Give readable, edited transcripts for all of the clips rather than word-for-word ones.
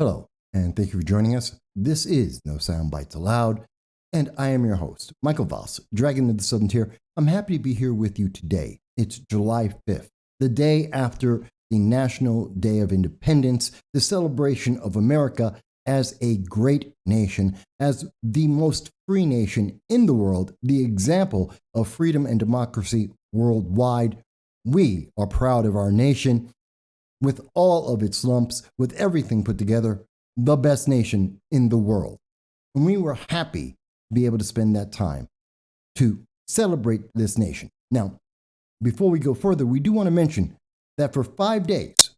Hello, and thank you for joining us. This is No Soundbites Allowed, and I am your host, Michael Voss, Dragon of the Southern Tier. I'm happy to be here with you today. It's July 5th, the day after the National Day of Independence, the celebration of America as a great nation, as the most free nation in the world, the example of freedom and democracy worldwide. We are proud of our nation. With all of its lumps, with everything put together, the best nation in the world. And we were happy to be able to spend that time to celebrate this nation. Now, before we go further, we do want to mention that for 5 days,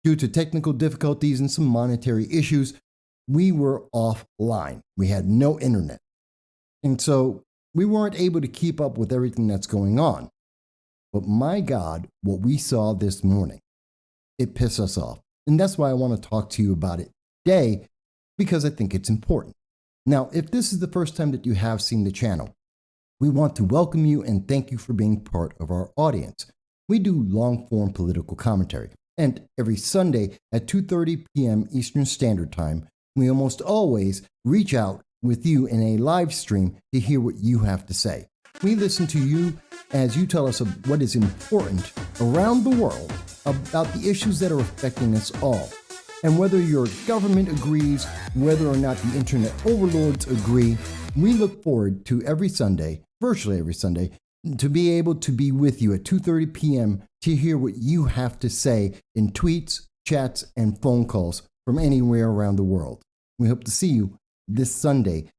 due to technical difficulties and some monetary issues, we were offline. We had no internet. And so we weren't able to keep up with everything that's going on. But my God, what we saw this morning, it pissed us off. And that's why I want to talk to you about it today, because I think it's important. Now, if this is the first time that you have seen the channel, we want to welcome you and thank you for being part of our audience. We do long-form political commentary, and every Sunday at 2:30 p.m. Eastern Standard Time, we almost always reach out with you in a live stream to hear what you have to say. We listen to you as you tell us what is important around the world about the issues that are affecting us all. And whether your government agrees, whether or not the internet overlords agree, we look forward to every Sunday, virtually every Sunday, to be able to be with you at 2:30 p.m. to hear what you have to say in tweets, chats, and phone calls from anywhere around the world. We hope to see you this Sunday,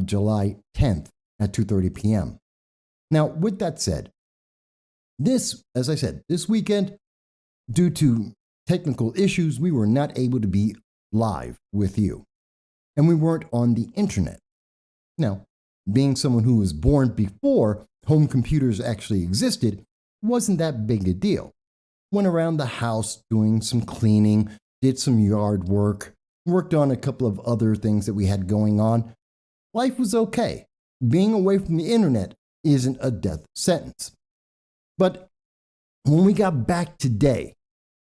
July 10th at 2:30 p.m. Now, with that said, as I said, this weekend, due to technical issues, we were not able to be live with you. And we weren't on the internet. Now, being someone who was born before home computers actually existed, wasn't that big a deal. Went around the house doing some cleaning, did some yard work, worked on a couple of other things that we had going on. Life was okay. Being away from the internet isn't a death sentence. But when we got back today,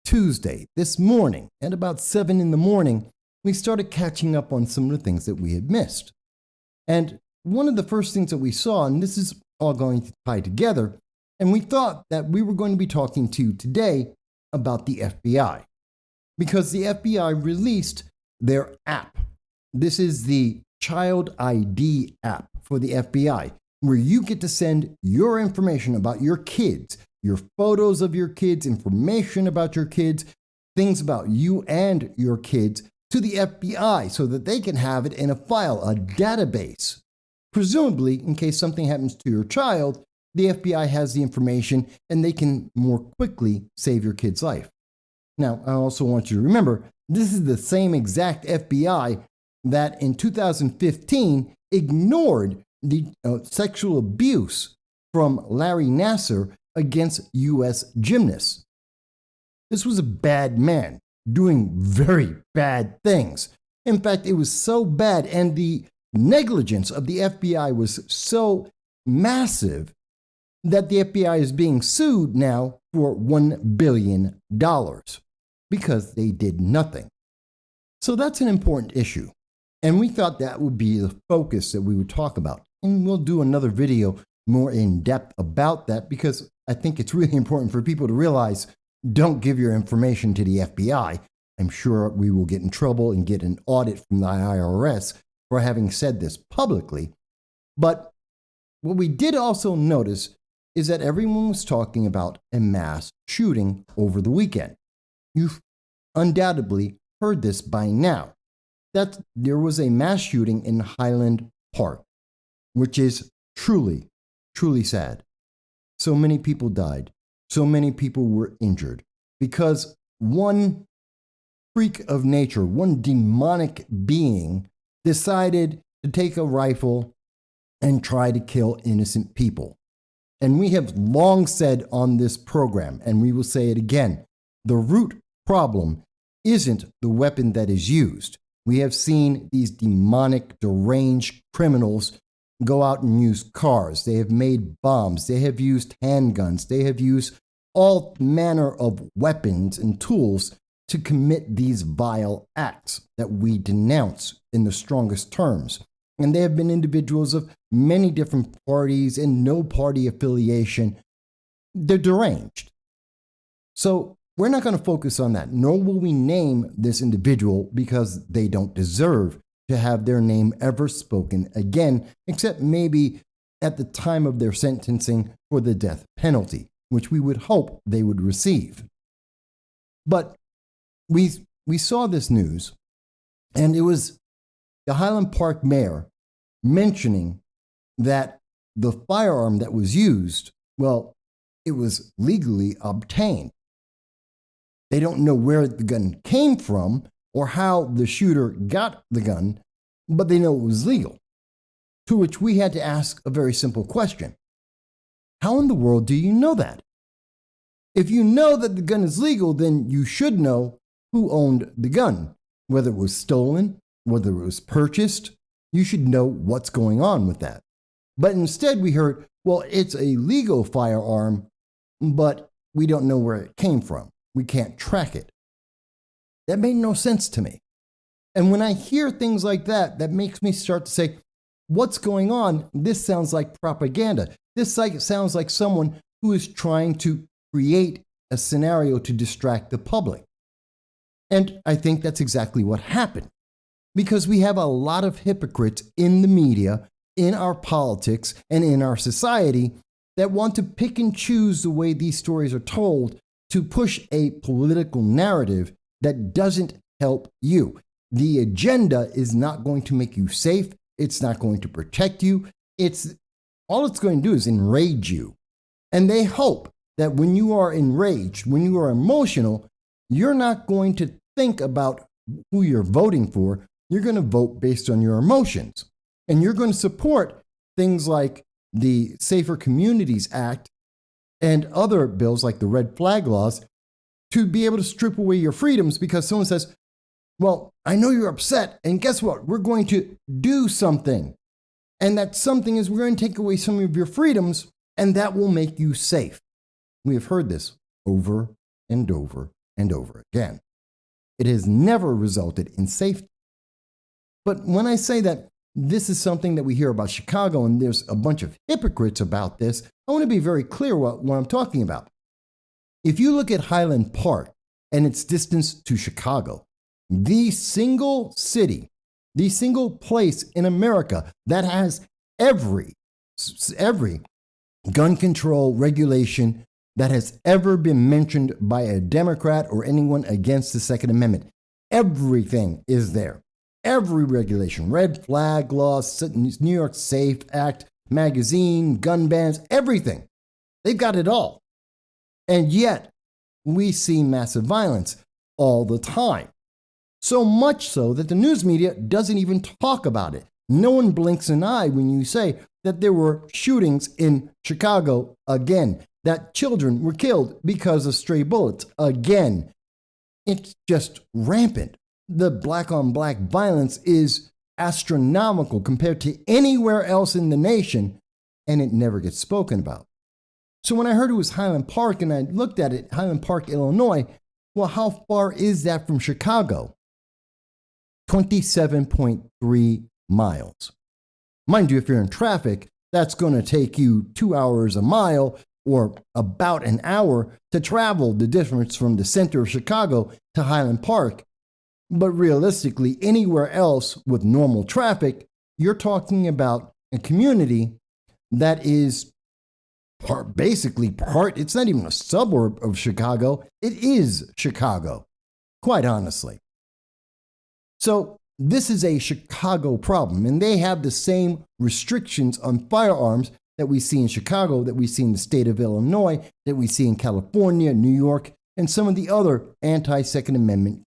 Tuesday, this morning, at about 7 in the morning, we started catching up on some of the things that we had missed. And one of the first things that we saw, and this is all going to tie together, and we thought that we were going to be talking to you today about the FBI. Because the FBI released their app. This is the Child ID app for the FBI, where you get to send your information about your kids, your photos of your kids, information about your kids, things about you and your kids to the FBI so that they can have it in a file, a database. Presumably, in case something happens to your child, the FBI has the information and they can more quickly save your kid's life. Now, I also want you to remember, this is the same exact FBI that in 2015 ignored the sexual abuse from Larry Nassar against U.S. gymnasts. This was a bad man doing very bad things. In fact, it was so bad and the negligence of the FBI was so massive that the FBI is being sued now for $1 billion because they did nothing. So that's an important issue. And we thought that would be the focus that we would talk about. And we'll do another video more in depth about that because I think it's really important for people to realize, don't give your information to the FBI. I'm sure we will get in trouble and get an audit from the IRS for having said this publicly. But what we did also notice is that everyone was talking about a mass shooting over the weekend. You've undoubtedly heard this by now, that there was a mass shooting in Highland Park, which is truly, truly sad. So many people died. So many people were injured because one freak of nature, one demonic being decided to take a rifle and try to kill innocent people. And we have long said on this program, and we will say it again, the root problem isn't the weapon that is used. We have seen these demonic, deranged criminals go out and use cars. They have made bombs. They have used handguns. They have used all manner of weapons and tools to commit these vile acts that we denounce in the strongest terms. And there have been individuals of many different parties and no party affiliation. They're deranged. So we're not going to focus on that, nor will we name this individual because they don't deserve to have their name ever spoken again, except maybe at the time of their sentencing for the death penalty, which we would hope they would receive. But we saw this news, and it was the Highland Park mayor mentioning that the firearm that was used, well, it was legally obtained. They don't know where the gun came from or how the shooter got the gun, but they know it was legal. To which we had to ask a very simple question. How in the world do you know that? If you know that the gun is legal, then you should know who owned the gun, whether it was stolen, whether it was purchased. You should know what's going on with that. But instead we heard, well, it's a legal firearm, but we don't know where it came from. We can't track it. That made no sense to me. And when I hear things like that, that makes me start to say, what's going on? This sounds like propaganda. This sounds like someone who is trying to create a scenario to distract the public. And I think that's exactly what happened. Because we have a lot of hypocrites in the media, in our politics, and in our society that want to pick and choose the way these stories are told to push a political narrative that doesn't help you. The agenda is not going to make you safe. It's not going to protect you. All it's going to do is enrage you. And they hope that when you are enraged, when you are emotional, you're not going to think about who you're voting for. You're going to vote based on your emotions. And you're going to support things like the Safer Communities Act and other bills like the red flag laws to be able to strip away your freedoms because someone says, well, I know you're upset, and guess what? We're going to do something. And that something is we're going to take away some of your freedoms, and that will make you safe. We have heard this over and over and over again. It has never resulted in safety. But when I say that this is something that we hear about Chicago, and there's a bunch of hypocrites about this, I want to be very clear what I'm talking about. If you look at Highland Park and its distance to Chicago, the single city, the single place in America that has every gun control regulation that has ever been mentioned by a Democrat or anyone against the Second Amendment. Everything is there. Every regulation, red flag laws, New York Safe Act, magazine, gun bans, everything. They've got it all. And yet, we see massive violence all the time. So much so that the news media doesn't even talk about it. No one blinks an eye when you say that there were shootings in Chicago again, that children were killed because of stray bullets again. It's just rampant. The black on black violence is astronomical compared to anywhere else in the nation, and it never gets spoken about. So when I heard it was Highland Park and I looked at it, Highland Park, Illinois, well, how far is that from Chicago? 27.3 miles. Mind you, if you're in traffic, that's going to take you 2 hours a mile or about an hour to travel the difference from the center of Chicago to Highland Park. But realistically, anywhere else with normal traffic, you're talking about a community that is it's not even a suburb of Chicago. It is Chicago, quite honestly. So this is a Chicago problem, and they have the same restrictions on firearms that we see in Chicago, that we see in the state of Illinois, that we see in California, New York, and some of the other anti-Second Amendment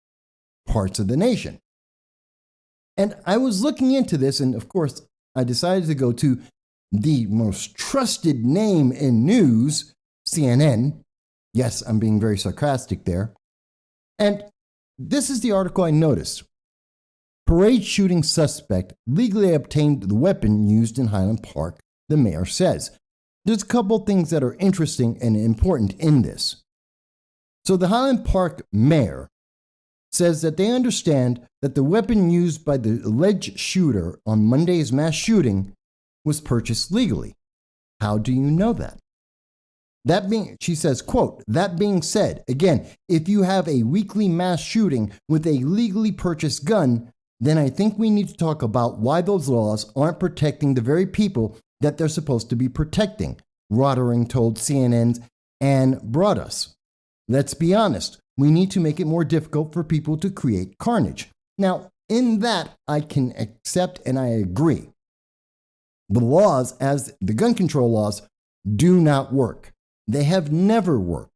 parts of the nation. And I was looking into this, and of course, I decided to go to the most trusted name in news, CNN. Yes, I'm being very sarcastic there. And this is the article I noticed. Parade shooting suspect legally obtained the weapon used in Highland Park, the mayor says. There's a couple things that are interesting and important in this. So the Highland Park mayor says that they understand that the weapon used by the alleged shooter on Monday's mass shooting was purchased legally. How do you know that? She says, quote, that being said, again, if you have a weekly mass shooting with a legally purchased gun, then I think we need to talk about why those laws aren't protecting the very people that they're supposed to be protecting, Rottering told CNN's Ann Broaddus. Let's be honest, we need to make it more difficult for people to create carnage. Now, in that, I can accept and I agree. The laws, as the gun control laws, do not work. They have never worked.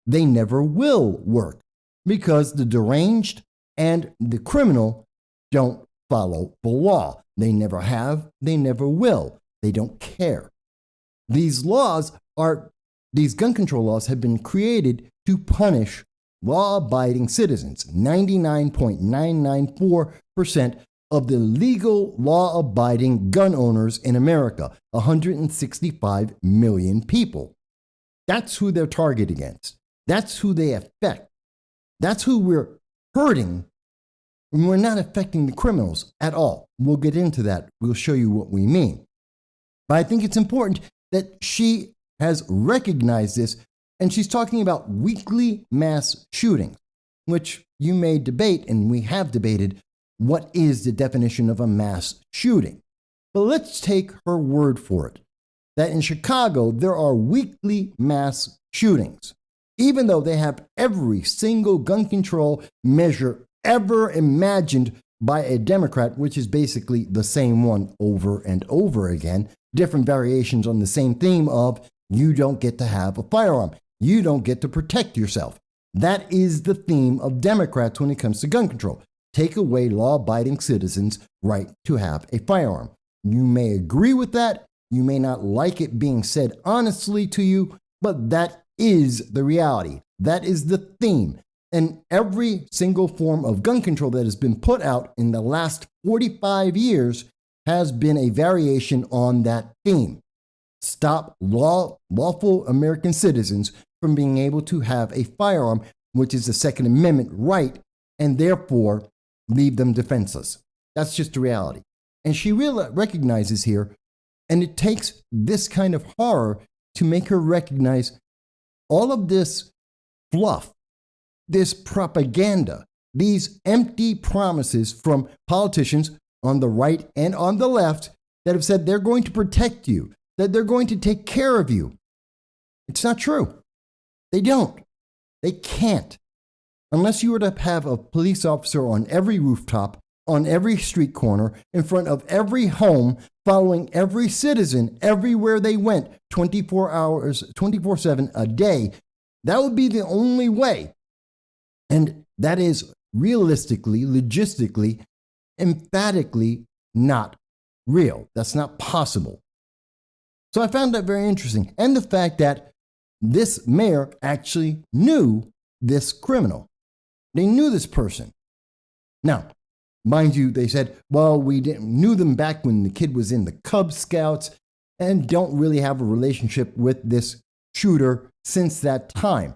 They never will work because the deranged and the criminal don't follow the law. They never have. They never will. They don't care. These gun control laws have been created to punish law-abiding citizens. 99.994% of the legal law-abiding gun owners in America, 165 million people. That's who they're targeted against. That's who they affect. That's who we're hurting. And we're not affecting the criminals at all. We'll get into that. We'll show you what we mean. But I think it's important that she has recognized this, and she's talking about weekly mass shootings, which you may debate, and we have debated, what is the definition of a mass shooting? But let's take her word for it, that in Chicago, there are weekly mass shootings, even though they have every single gun control measure ever imagined by a Democrat, which is basically the same one over and over again, different variations on the same theme of you don't get to have a firearm. You don't get to protect yourself. That is the theme of Democrats when it comes to gun control. Take away law-abiding citizens' right to have a firearm. You may agree with that. You may not like it being said honestly to you, but that is the reality. That is the theme. And every single form of gun control that has been put out in the last 45 years has been a variation on that theme. Stop lawful American citizens from being able to have a firearm, which is the Second Amendment right, and therefore leave them defenseless. That's just the reality. And she really recognizes here, and it takes this kind of horror to make her recognize all of this fluff, this propaganda, these empty promises from politicians on the right and on the left that have said they're going to protect you, that they're going to take care of you. It's not true. They don't. They can't. Unless you were to have a police officer on every rooftop, on every street corner, in front of every home, following every citizen everywhere they went, 24 hours, 24/7 a day, that would be the only way. And that is realistically, logistically, emphatically not real. That's not possible. So I found that very interesting. And the fact that this mayor actually knew this criminal. They knew this person. Now, mind you, they said, well, we knew them back when the kid was in the Cub Scouts and don't really have a relationship with this shooter since that time.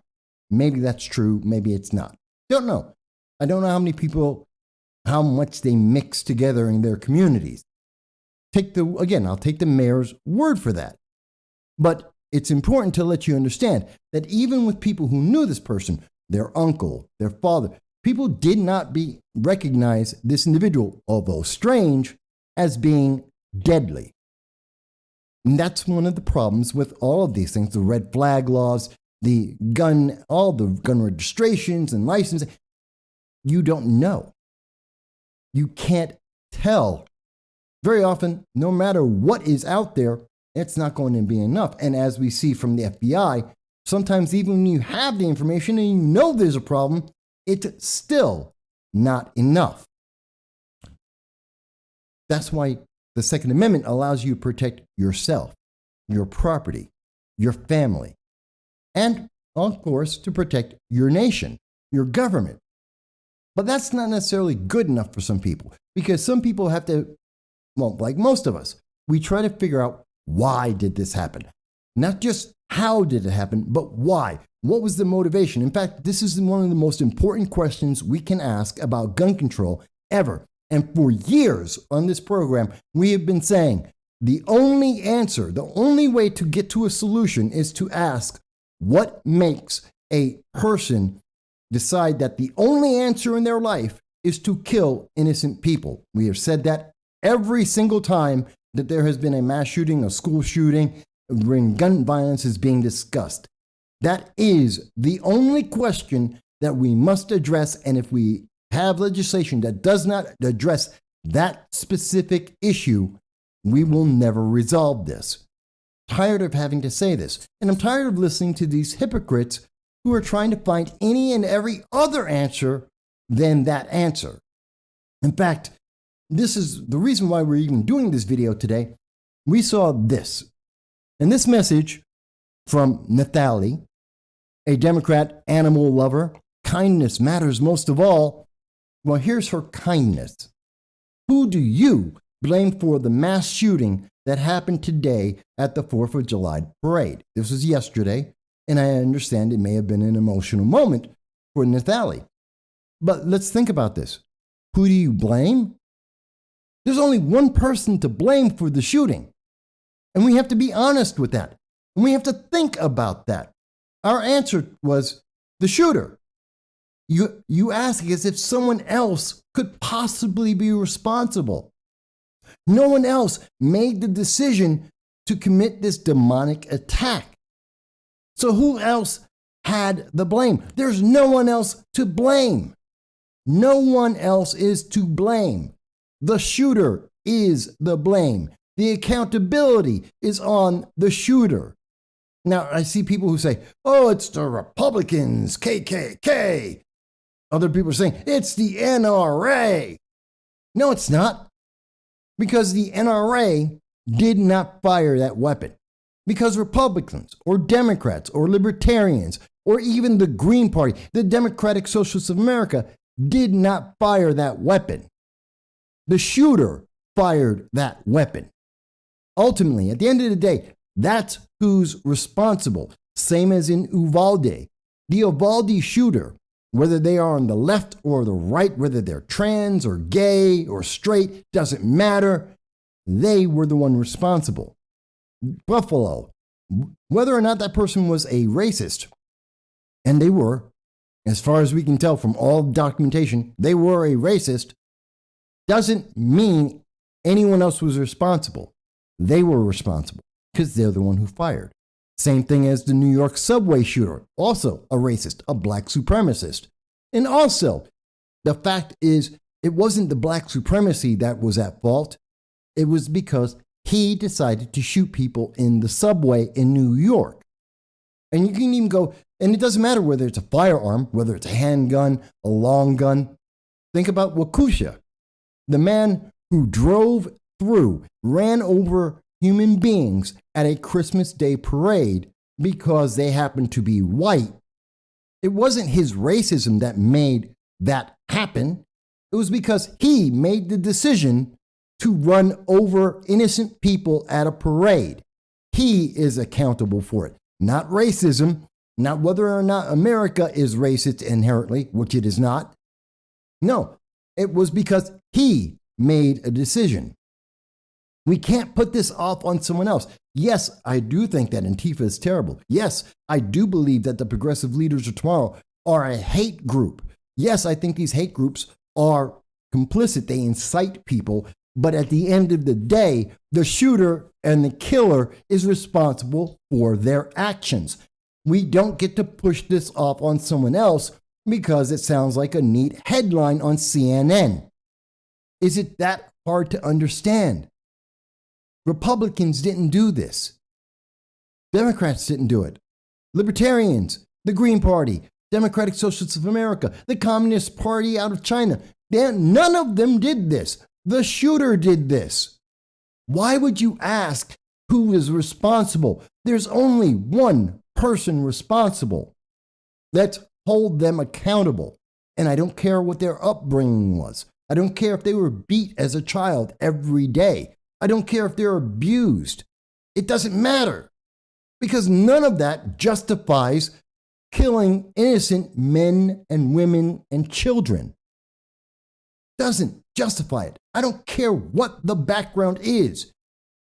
Maybe that's true. Maybe it's not. Don't know. I don't know how many people, how much they mix together in their communities. I'll take the mayor's word for that. But it's important to let you understand that even with people who knew this person, their uncle, their father, people did not recognize this individual, although strange, as being deadly. And that's one of the problems with all of these things, the red flag laws, all the gun registrations and licensing. You don't know. You can't tell. Very often, no matter what is out there, it's not going to be enough. And as we see from the FBI, sometimes even when you have the information and you know there's a problem, it's still not enough. That's why the Second Amendment allows you to protect yourself, your property, your family, and, of course, to protect your nation, your government. But that's not necessarily good enough for some people, because some people have to, well, like most of us, we try to figure out, why did this happen? Not just how did it happen, but why? What was the motivation? In fact, this is one of the most important questions we can ask about gun control ever. And for years on this program, we have been saying the only answer, the only way to get to a solution is to ask what makes a person decide that the only answer in their life is to kill innocent people. We have said that every single time that there has been a mass shooting, a school shooting, when gun violence is being discussed. That is the only question that we must address. And if we have legislation that does not address that specific issue, we will never resolve this. Tired of having to say this. And I'm tired of listening to these hypocrites who are trying to find any and every other answer than that answer. In fact, this is the reason why we're even doing this video today. We saw this. And this message from Nathalie, a Democrat animal lover, kindness matters most of all. Well, here's her kindness. Who do you blame for the mass shooting that happened today at the 4th of July parade? This was yesterday, and I understand it may have been an emotional moment for Nathalie. But let's think about this. Who do you blame? There's only one person to blame for the shooting. And we have to be honest with that. And we have to think about that. Our answer was the shooter. You ask as if someone else could possibly be responsible. No one else made the decision to commit this demonic attack. So who else had the blame? There's no one else to blame. No one else is to blame. The shooter is the blame. The accountability is on the shooter. Now, I see people who say, oh, it's the Republicans, KKK. Other people are saying, it's the NRA. No, it's not. Because the NRA did not fire that weapon. Because Republicans or Democrats or Libertarians or even the Green Party, the Democratic Socialists of America, did not fire that weapon. The shooter fired that weapon. Ultimately, at the end of the day, that's who's responsible. Same as in Uvalde. The Uvalde shooter, whether they are on the left or the right, whether they're trans or gay or straight, doesn't matter. They were the one responsible. Buffalo, whether or not that person was a racist, and they were, as far as we can tell from all documentation, they were a racist, doesn't mean anyone else was responsible. They were responsible because they're the one who fired. Same thing as the New York subway shooter, also a racist, a black supremacist. And also, the fact is, it wasn't the black supremacy that was at fault. It was because he decided to shoot people in the subway in New York. And you can even go, and it doesn't matter whether it's a firearm, whether it's a handgun, a long gun. Think about Wakusha, the man who drove through, ran over human beings at a Christmas Day parade because they happened to be white. It wasn't his racism that made that happen. It was because he made the decision to run over innocent people at a parade. He is accountable for it, not racism, not whether or not America is racist inherently, which it is not. No, it was because he made a decision. We can't put this off on someone else. Yes, I do think that Antifa is terrible. Yes, I do believe that the progressive leaders of tomorrow are a hate group. Yes, I think these hate groups are complicit. They incite people. But at the end of the day, the shooter and the killer is responsible for their actions. We don't get to push this off on someone else because it sounds like a neat headline on CNN. Is it that hard to understand? Republicans didn't do this. Democrats didn't do it. Libertarians, the Green Party, Democratic Socialists of America, the Communist Party out of China, none of them did this. The shooter did this. Why would you ask who is responsible? There's only one person responsible. Let's hold them accountable. And I don't care what their upbringing was. I don't care if they were beat as a child every day. I don't care if they're abused. It doesn't matter. because none of that justifies killing innocent men and women and children. Doesn't justify it. I don't care what the background is.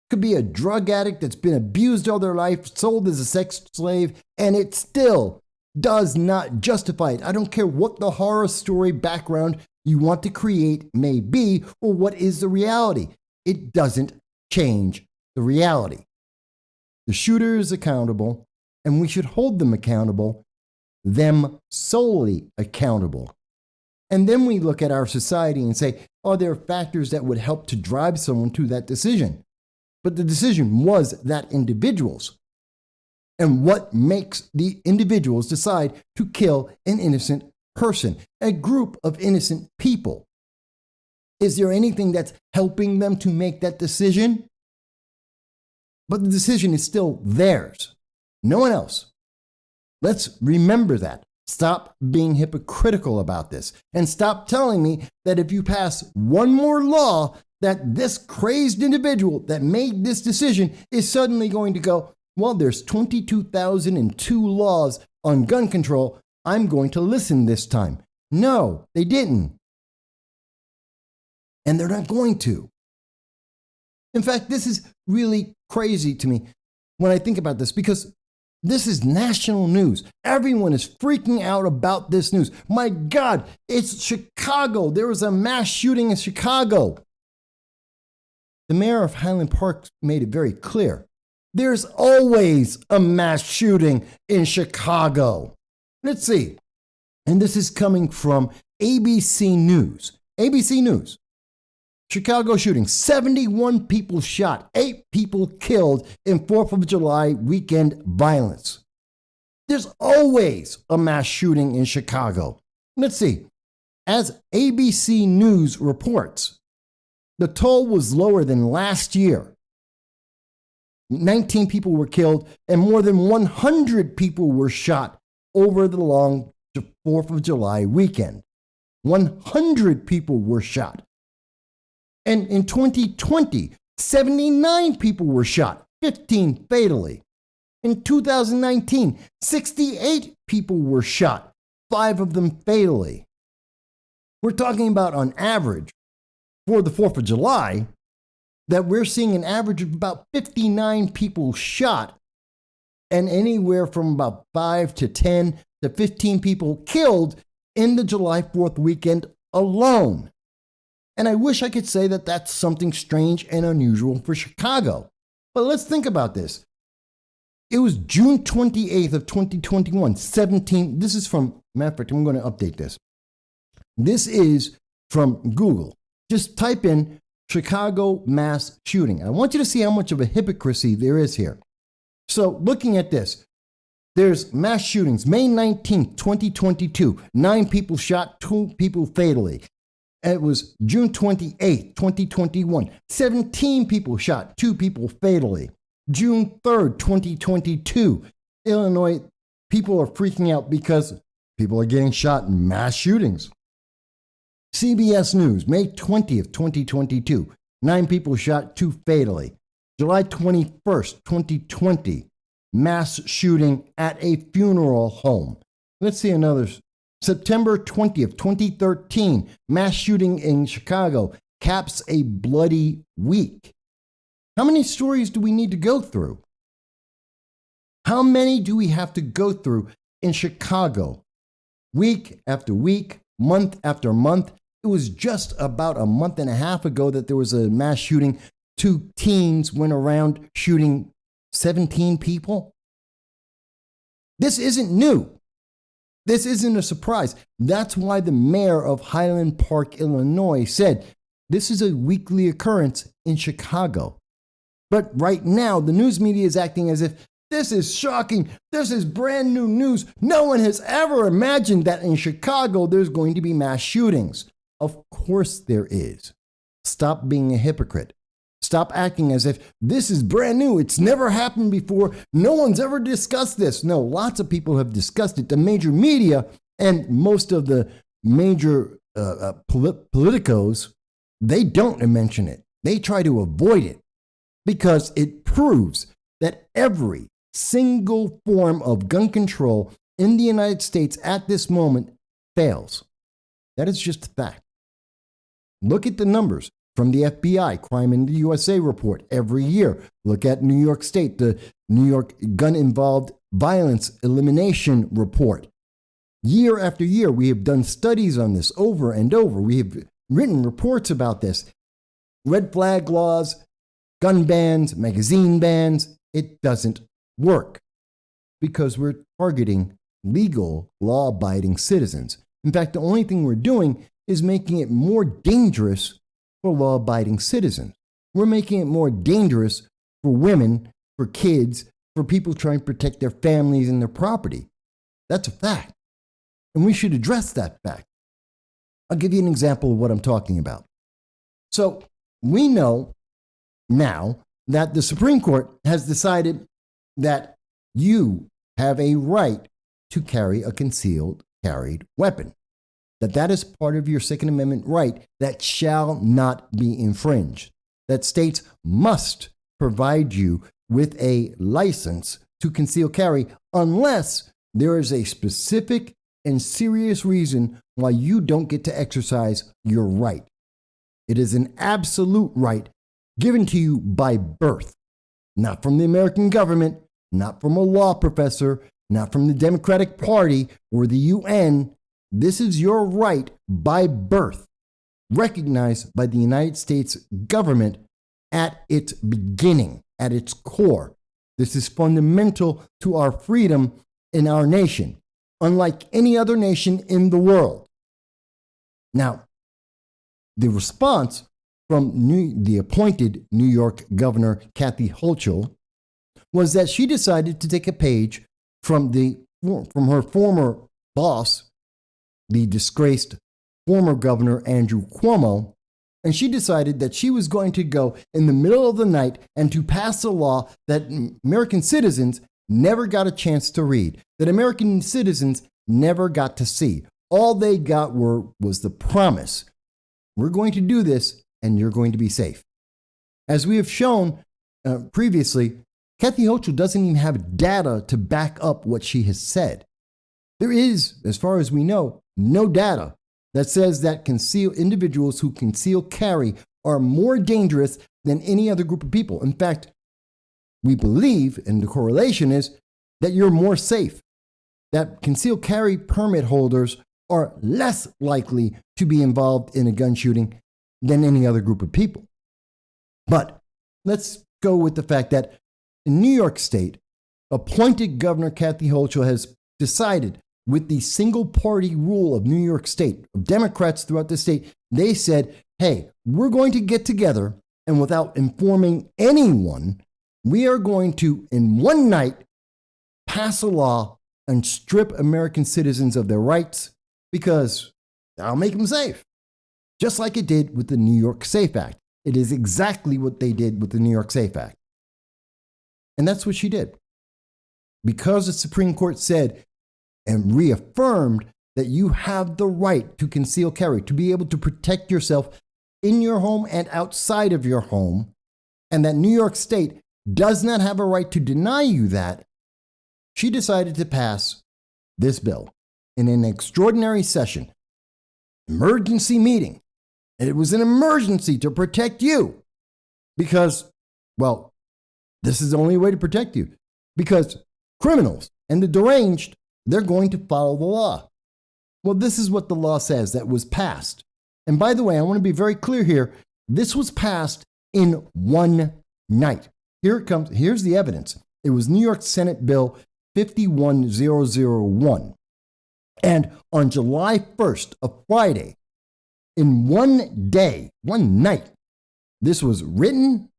Could be a drug addict that's been abused all their life, sold as a sex slave, and it still does not justify it. I don't care what the horror story background you want to create may be or what is the reality. It doesn't change the reality. The shooter is accountable, and we should hold them accountable, them solely accountable. And then we look at our society and say, are there factors that would help to drive someone to that decision? But the decision was that individual's. And what makes the individuals decide to kill an innocent person, a group of innocent people? Is there anything that's helping them to make that decision? But the decision is still theirs, no one else. Let's remember that. Stop being hypocritical about this and stop telling me that if you pass one more law, that this crazed individual that made this decision is suddenly going to go, well, there's 22,002 laws on gun control. I'm going to listen this time. No, they didn't. And they're not going to. In fact, this is really crazy to me when I think about this because this is national news. Everyone is freaking out about this news. My God, it's Chicago. There was a mass shooting in Chicago. The mayor of Highland Park made it very clear. There's always a mass shooting in Chicago. Let's see. And this is coming from ABC News. ABC News. Chicago shooting, 71 people shot, 8 people killed in 4th of July weekend violence. There's always a mass shooting in Chicago. Let's see. As ABC News reports, the toll was lower than last year. 19 people were killed and more than 100 people were shot over the long 4th of July weekend. 100 people were shot. And in 2020, 79 people were shot, 15 fatally. In 2019, 68 people were shot, 5 of them fatally. We're talking about on average for the 4th of July that we're seeing an average of about 59 people shot and anywhere from about 5 to 10 to 15 people killed in the July 4th weekend alone. And I wish I could say that that's something strange and unusual for Chicago. But let's think about this. It was June 28th of 2021, 17. This is from, matter of fact, I'm going to update this. This is from Google. Just type in Chicago mass shooting. I want you to see how much of a hypocrisy there is here. So looking at this, there's mass shootings. May 19th, 2022, 9 people shot, 2 people fatally. It was June 28th, 2021. 17 people shot, 2 people fatally. June 3rd, 2022. Illinois, people are freaking out because people are getting shot in mass shootings. CBS News, May 20th, 2022. 9 people shot, 2 fatally. July 21st, 2020. Mass shooting at a funeral home. Let's see another. September 20th, 2013, mass shooting in Chicago caps a bloody week. How many stories do we need to go through? How many do we have to go through in Chicago? Week after week, month after month. It was just about a month and a half ago that there was a mass shooting. 2 teens went around shooting 17 people. This isn't new. This isn't a surprise. That's why the mayor of Highland Park, Illinois said this is a weekly occurrence in Chicago. But right now, the news media is acting as if this is shocking. This is brand new news. No one has ever imagined that in Chicago there's going to be mass shootings. Of course there is. Stop being a hypocrite. Stop acting as if this is brand new. It's never happened before. No one's ever discussed this. No, lots of people have discussed it. The major media and most of the major politicos, they don't mention it. They try to avoid it because it proves that every single form of gun control in the United States at this moment fails. That is just a fact. Look at the numbers from the FBI, Crime in the USA report every year. Look at New York State, the New York Gun-Involved Violence Elimination Report. Year after year, we have done studies on this over and over. We have written reports about this. Red flag laws, gun bans, magazine bans, it doesn't work because we're targeting legal, law-abiding citizens. In fact, the only thing we're doing is making it more dangerous for law-abiding citizens. We're making it more dangerous for women, for kids, for people trying to protect their families and their property. That's a fact. And we should address that fact. I'll give you an example of what I'm talking about. So we know now that the Supreme Court has decided that you have a right to carry a concealed carried weapon. That is part of your Second Amendment right that shall not be infringed. That states must provide you with a license to conceal carry unless there is a specific and serious reason why you don't get to exercise your right. It is an absolute right given to you by birth, not from the American government, not from a law professor, not from the Democratic Party or the UN. This is your right by birth, recognized by the United States government at its beginning, at its core. This is fundamental to our freedom in our nation, unlike any other nation in the world. Now, the response from the appointed New York Governor Kathy Hochul was that she decided to take a page from her former boss, the disgraced former Governor Andrew Cuomo, and she decided that she was going to go in the middle of the night and to pass a law that American citizens never got a chance to read, that American citizens never got to see. All they got was the promise. We're going to do this and you're going to be safe. As we have shown previously, Kathy Hochul doesn't even have data to back up what she has said. There is, as far as we know, no data that says that individuals who conceal carry are more dangerous than any other group of people. In fact, we believe, and the correlation is, that you're more safe, that concealed carry permit holders are less likely to be involved in a gun shooting than any other group of people. But let's go with the fact that in New York State, appointed Governor Kathy Hochul has decided, with the single party rule of New York State, of Democrats throughout the state, they said, hey, we're going to get together and without informing anyone, we are going to, in one night, pass a law and strip American citizens of their rights because that'll make them safe. Just like it did with the New York SAFE Act. It is exactly what they did with the New York SAFE Act. And that's what she did. Because the Supreme Court said and reaffirmed that you have the right to conceal carry, to be able to protect yourself in your home and outside of your home, and that New York State does not have a right to deny you that, she decided to pass this bill in an extraordinary session, emergency meeting. And it was an emergency to protect you because, well, this is the only way to protect you, because criminals and the deranged, they're going to follow the law. Well, this is what the law says that was passed. And by the way, I want to be very clear here. This was passed in one night. Here it comes. Here's the evidence. It was New York Senate Bill 51001. And on July 1st, a Friday, in one day, one night, this was written,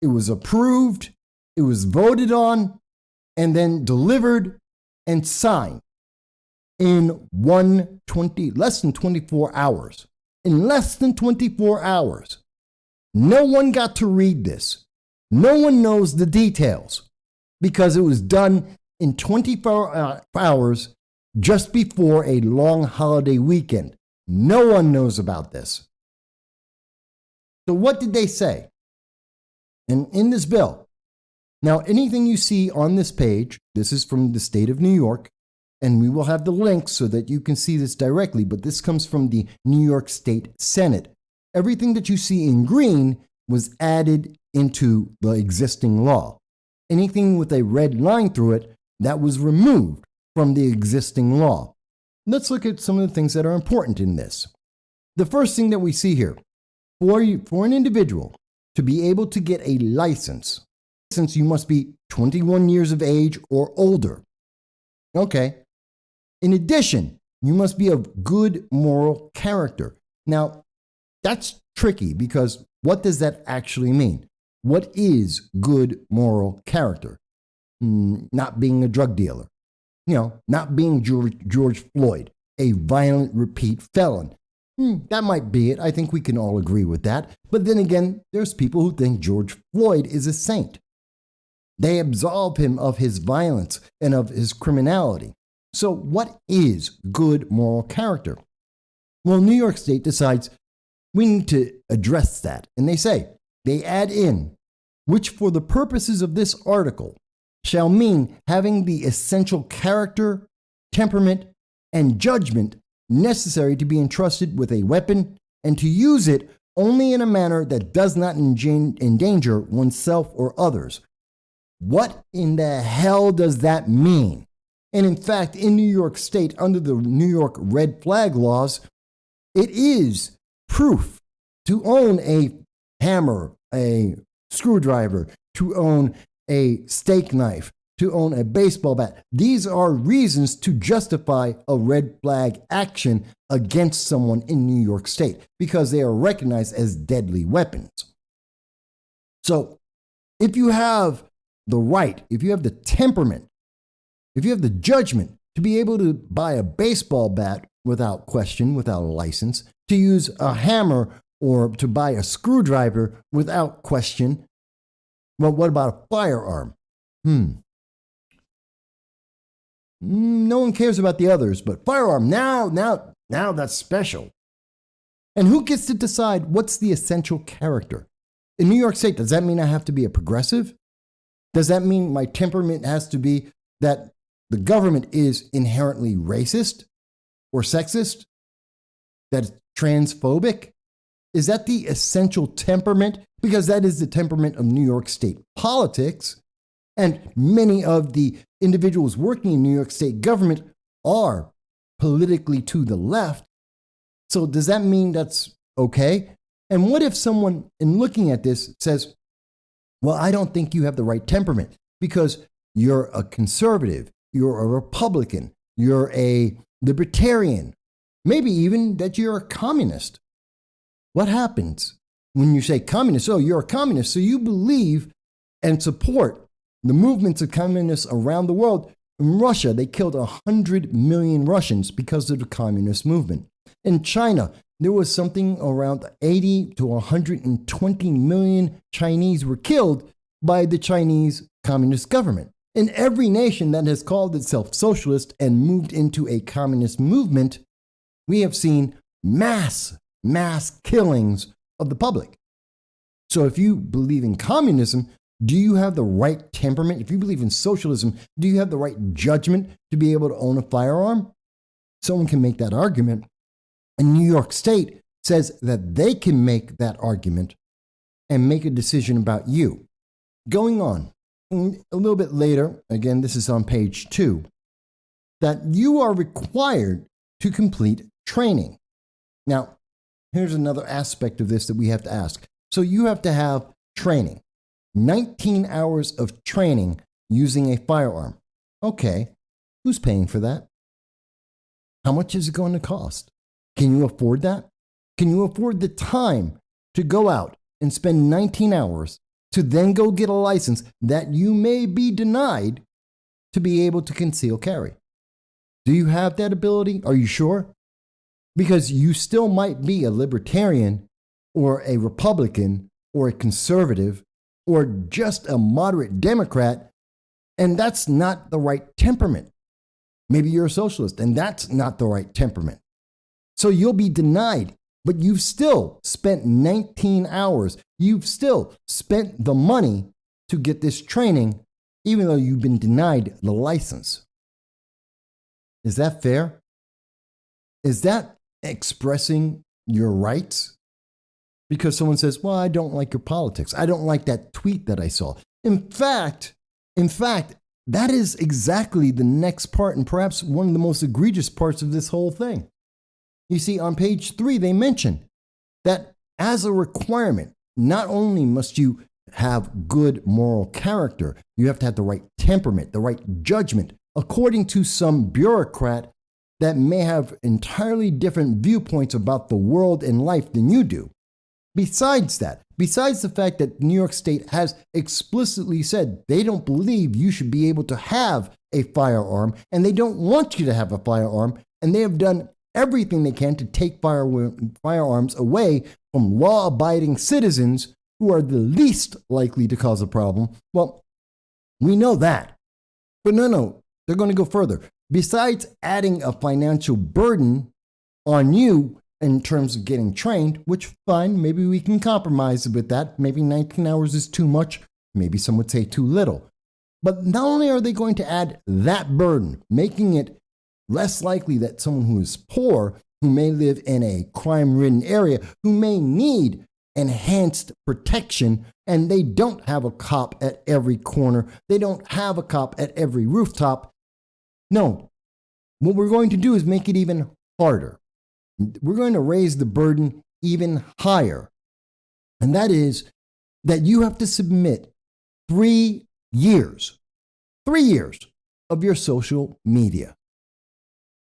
it was approved, it was voted on, and then delivered and signed in less than 24 hours. In less than 24 hours. No one got to read this. No one knows the details because it was done in 24 hours just before a long holiday weekend. No one knows about this. So what did they say? And in this bill, Now, anything you see on this page, this is from the state of New York, and we will have the links so that you can see this directly, but this comes from the New York State Senate. Everything that you see in green was added into the existing law. Anything with a red line through it, that was removed from the existing law. Let's look at some of the things that are important in this. The first thing that we see here, for an individual to be able to get a license, since you must be 21 years of age or older. Okay. In addition, you must be of good moral character. Now, that's tricky because what does that actually mean? What is good moral character? Not being a drug dealer. Not being George Floyd, a violent repeat felon. That might be it. I think we can all agree with that. But then again, there's people who think George Floyd is a saint. They absolve him of his violence and of his criminality. So what is good moral character? Well, New York State decides we need to address that. And they add in, which for the purposes of this article shall mean having the essential character, temperament, and judgment necessary to be entrusted with a weapon and to use it only in a manner that does not endanger oneself or others. What in the hell does that mean? And in fact, in New York State, under the New York red flag laws, it is proof to own a hammer, a screwdriver, to own a steak knife, to own a baseball bat. These are reasons to justify a red flag action against someone in New York State because they are recognized as deadly weapons. So if you have the right, if you have the temperament, if you have the judgment to be able to buy a baseball bat without question, without a license, to use a hammer or to buy a screwdriver without question, well, what about a firearm? No one cares about the others, but firearm, now that's special. And who gets to decide what's the essential character? In New York State, does that mean I have to be a progressive? Does that mean my temperament has to be that the government is inherently racist or sexist? That it's transphobic? Is that the essential temperament? Because that is the temperament of New York State politics. And many of the individuals working in New York State government are politically to the left. So does that mean that's okay? And what if someone, in looking at this, says, well, I don't think you have the right temperament because you're a conservative, you're a Republican, you're a libertarian, maybe even that you're a communist. What happens when you say communist? Oh, you're a communist, so you believe and support the movements of communists around the world. In Russia, they killed 100 million Russians because of the communist movement. In China, there was something around 80 to 120 million Chinese were killed by the Chinese Communist government. In every nation that has called itself socialist and moved into a communist movement, we have seen mass killings of the public. So if you believe in communism, do you have the right temperament? If you believe in socialism, do you have the right judgment to be able to own a firearm? Someone can make that argument. And New York State says that they can make that argument and make a decision about you. Going on, a little bit later, again, this is on page 2, that you are required to complete training. Now, here's another aspect of this that we have to ask. So you have to have training, 19 hours of training using a firearm. Okay, who's paying for that? How much is it going to cost? Can you afford that? Can you afford the time to go out and spend 19 hours to then go get a license that you may be denied to be able to conceal carry? Do you have that ability? Are you sure? Because you still might be a libertarian or a Republican or a conservative or just a moderate Democrat, and that's not the right temperament. Maybe you're a socialist, and that's not the right temperament. So you'll be denied, but you've still spent 19 hours. You've still spent the money to get this training, even though you've been denied the license. Is that fair? Is that expressing your rights? Because someone says, well, I don't like your politics. I don't like that tweet that I saw. In fact, that is exactly the next part, and perhaps one of the most egregious parts of this whole thing. You see, on page 3, they mention that as a requirement, not only must you have good moral character, you have to have the right temperament, the right judgment, according to some bureaucrat that may have entirely different viewpoints about the world and life than you do. Besides the fact that New York State has explicitly said they don't believe you should be able to have a firearm, and they don't want you to have a firearm, and they have done everything they can to take firearms away from law-abiding citizens who are the least likely to cause a problem. Well, we know that. But no, they're going to go further. Besides adding a financial burden on you in terms of getting trained, which fine, maybe we can compromise with that. Maybe 19 hours is too much. Maybe some would say too little. But not only are they going to add that burden, making it less likely that someone who is poor, who may live in a crime-ridden area, who may need enhanced protection, and they don't have a cop at every corner, they don't have a cop at every rooftop. No, what we're going to do is make it even harder. We're going to raise the burden even higher. And that is that you have to submit 3 years of your social media.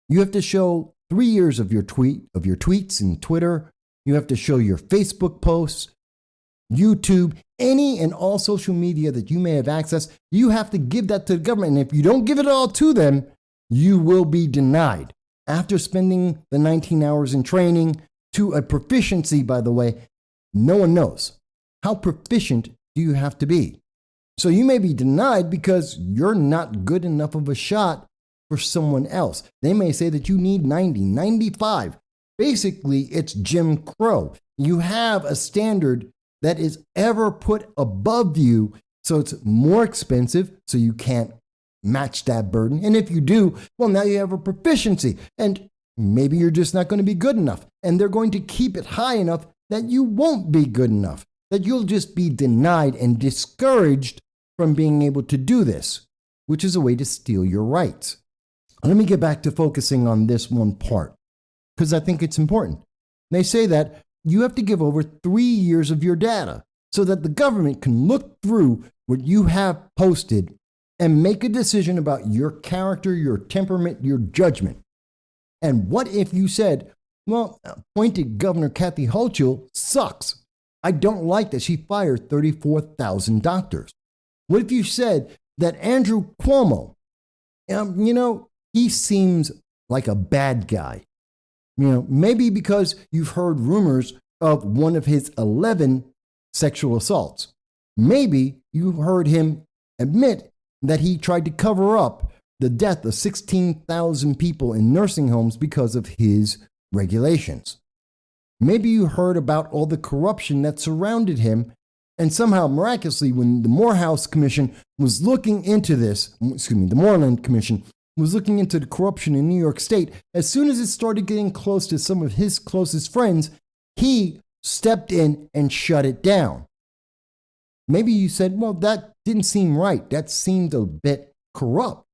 You have to show 3 years of your tweets and Twitter. You have to show your Facebook posts, YouTube, any and all social media that you may have access. You have to give that to the government. And if you don't give it all to them, you will be denied. After spending the 19 hours in training to a proficiency, by the way, no one knows. How proficient do you have to be? So you may be denied because you're not good enough of a shot for someone else. They may say that you need 90, 95. Basically, it's Jim Crow. You have a standard that is ever put above you, so it's more expensive, so you can't match that burden. And if you do, well, now you have a proficiency, and maybe you're just not going to be good enough. And they're going to keep it high enough that you won't be good enough, that you'll just be denied and discouraged from being able to do this, which is a way to steal your rights. Let me get back to focusing on this one part, because I think it's important. They say that you have to give over 3 years of your data so that the government can look through what you have posted and make a decision about your character, your temperament, your judgment. And what if you said, well, appointed Governor Kathy Hochul sucks. I don't like that she fired 34,000 doctors. What if you said that Andrew Cuomo, he seems like a bad guy. Maybe because you've heard rumors of one of his 11 sexual assaults. Maybe you heard him admit that he tried to cover up the death of 16,000 people in nursing homes because of his regulations. Maybe you heard about all the corruption that surrounded him, and somehow, miraculously, when the Morehouse Commission was looking into this, the Moreland Commission was looking into the corruption in New York State, as soon as it started getting close to some of his closest friends, he stepped in and shut it down. Maybe you said, well, that didn't seem right. That seemed a bit corrupt.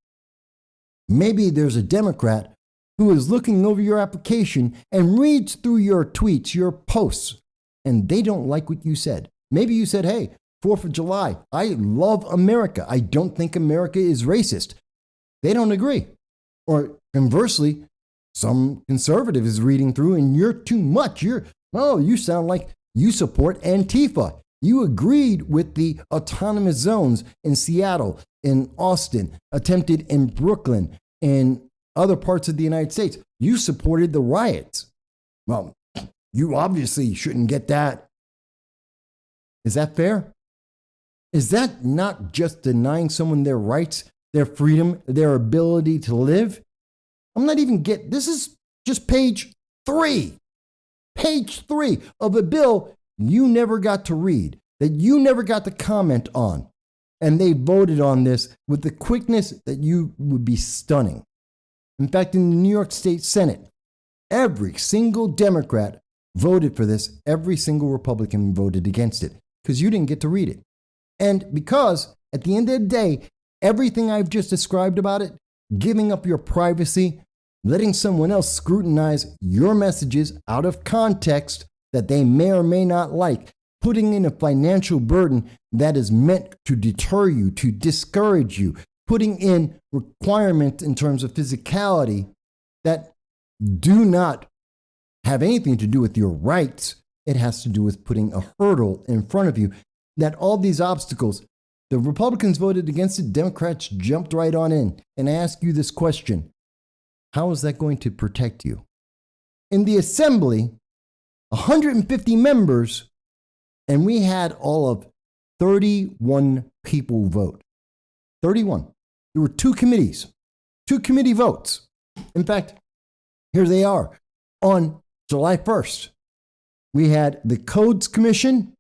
Maybe there's a Democrat who is looking over your application and reads through your tweets, your posts, and they don't like what you said. Maybe you said, hey, 4th of July, I love America. I don't think America is racist. They don't agree. Or conversely, some conservative is reading through and you're too much. You sound like you support Antifa. You agreed with the autonomous zones in Seattle, in Austin, attempted in Brooklyn, and other parts of the United States. You supported the riots. Well, you obviously shouldn't get that. Is that fair? Is that not just denying someone their rights, their freedom, their ability to live? This is just page 3 of a bill you never got to read, that you never got to comment on. and they voted on this with the quickness that you would be stunning. In fact, in the New York State Senate, every single Democrat voted for this. Every single Republican voted against it because you didn't get to read it. And because at the end of the day, everything I've just described about it, giving up your privacy, letting someone else scrutinize your messages out of context that they may or may not like, putting in a financial burden that is meant to deter you, to discourage you, putting in requirements in terms of physicality that do not have anything to do with your rights. It has to do with putting a hurdle in front of you, that all these obstacles, the Republicans voted against it, Democrats jumped right on in. And I ask you this question: how is that going to protect you? In the assembly, 150 members, and we had all of 31 people vote. 31. There were two committees, two committee votes. In fact, here they are. On July 1st, we had the Codes Commission.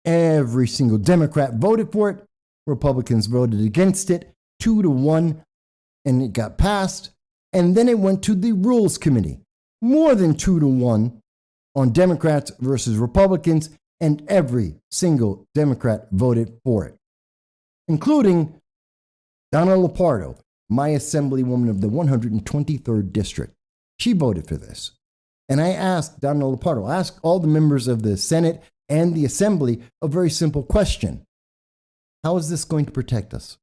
Every single Democrat voted for it. Republicans voted against it, 2-1, and it got passed. And then it went to the Rules Committee, more than 2-1 on Democrats versus Republicans, and every single Democrat voted for it, including Donna Lopardo, my assemblywoman of the 123rd District. She voted for this. And I asked Donna Lopardo, I asked all the members of the Senate and the Assembly a very simple question: how is this going to protect us?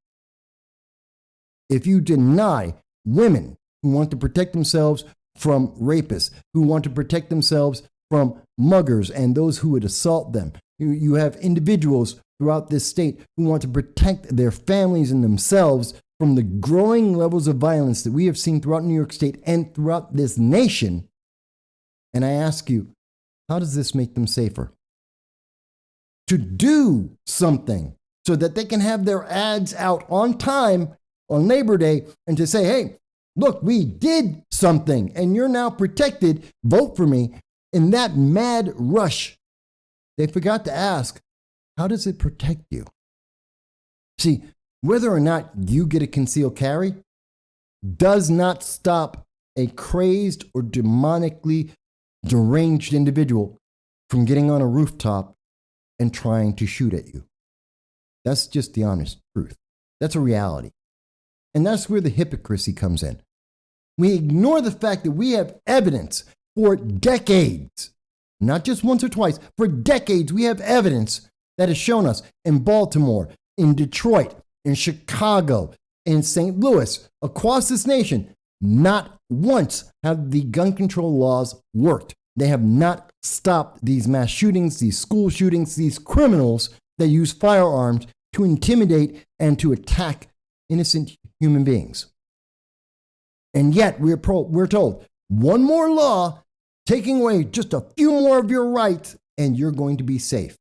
If you deny women who want to protect themselves from rapists, who want to protect themselves from muggers and those who would assault them, you have individuals throughout this state who want to protect their families and themselves from the growing levels of violence that we have seen throughout New York State and throughout this nation. And I ask you, how does this make them safer? To do something so that they can have their ads out on time on Labor Day and to say, hey, look, we did something and you're now protected. Vote for me. In that mad rush, they forgot to ask, how does it protect you? See, whether or not you get a concealed carry does not stop a crazed or demonically deranged individual from getting on a rooftop and trying to shoot at you. That's just the honest truth. That's a reality. And that's where the hypocrisy comes in. We ignore the fact that we have evidence for decades, not just once or twice, for decades, we have evidence that has shown us in Baltimore, in Detroit, in Chicago, in St. Louis, across this nation, not once have the gun control laws worked. They have not stopped these mass shootings, these school shootings, these criminals that use firearms to intimidate and to attack innocent human beings. And yet we're told one more law, taking away just a few more of your rights, and you're going to be safe.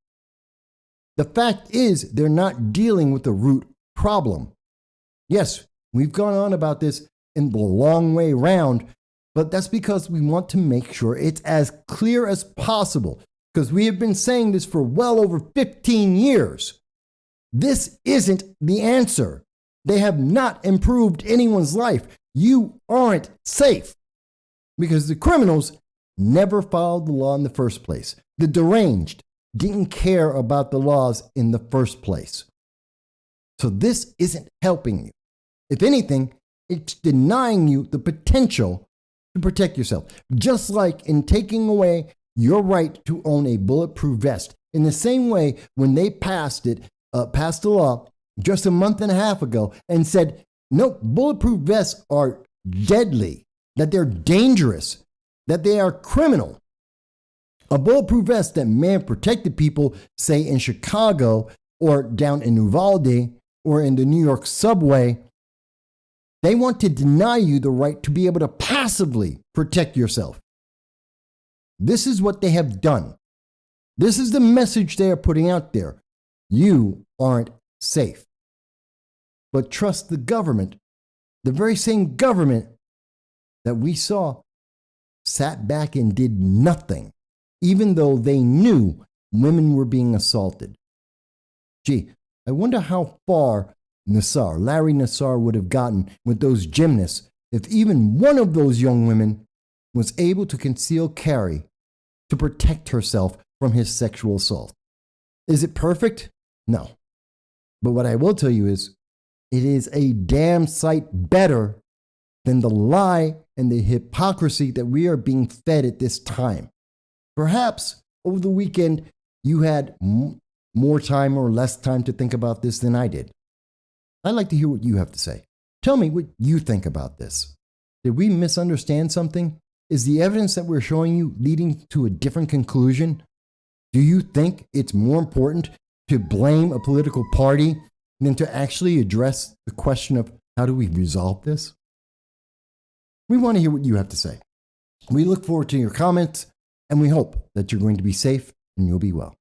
The fact is, they're not dealing with the root problem. Yes, we've gone on about this in the long way round, but that's because we want to make sure it's as clear as possible, because we have been saying this for well over 15 years. This isn't the answer. They have not improved anyone's life. You aren't safe because the criminals never followed the law in the first place. The deranged didn't care about the laws in the first place. So this isn't helping you. If anything, it's denying you the potential to protect yourself. Just like in taking away your right to own a bulletproof vest. In the same way, when they passed a law just a month and a half ago and said, no, bulletproof vests are deadly, that they're dangerous, that they are criminal. A bulletproof vest that may have protected people, say in Chicago or down in Uvalde or in the New York subway, they want to deny you the right to be able to passively protect yourself. This is what they have done. This is the message they are putting out there. You aren't safe. But trust the government, the very same government that we saw sat back and did nothing, even though they knew women were being assaulted. Gee, I wonder how far Larry Nassar would have gotten with those gymnasts if even one of those young women was able to conceal carry to protect herself from his sexual assault. Is it perfect? No. But what I will tell you is, it is a damn sight better than the lie and the hypocrisy that we are being fed at this time. Perhaps over the weekend, you had more time or less time to think about this than I did. I'd like to hear what you have to say. Tell me what you think about this. Did we misunderstand something? Is the evidence that we're showing you leading to a different conclusion? Do you think it's more important to blame a political party than to actually address the question of how do we resolve this? We want to hear what you have to say. We look forward to your comments, and we hope that you're going to be safe and you'll be well.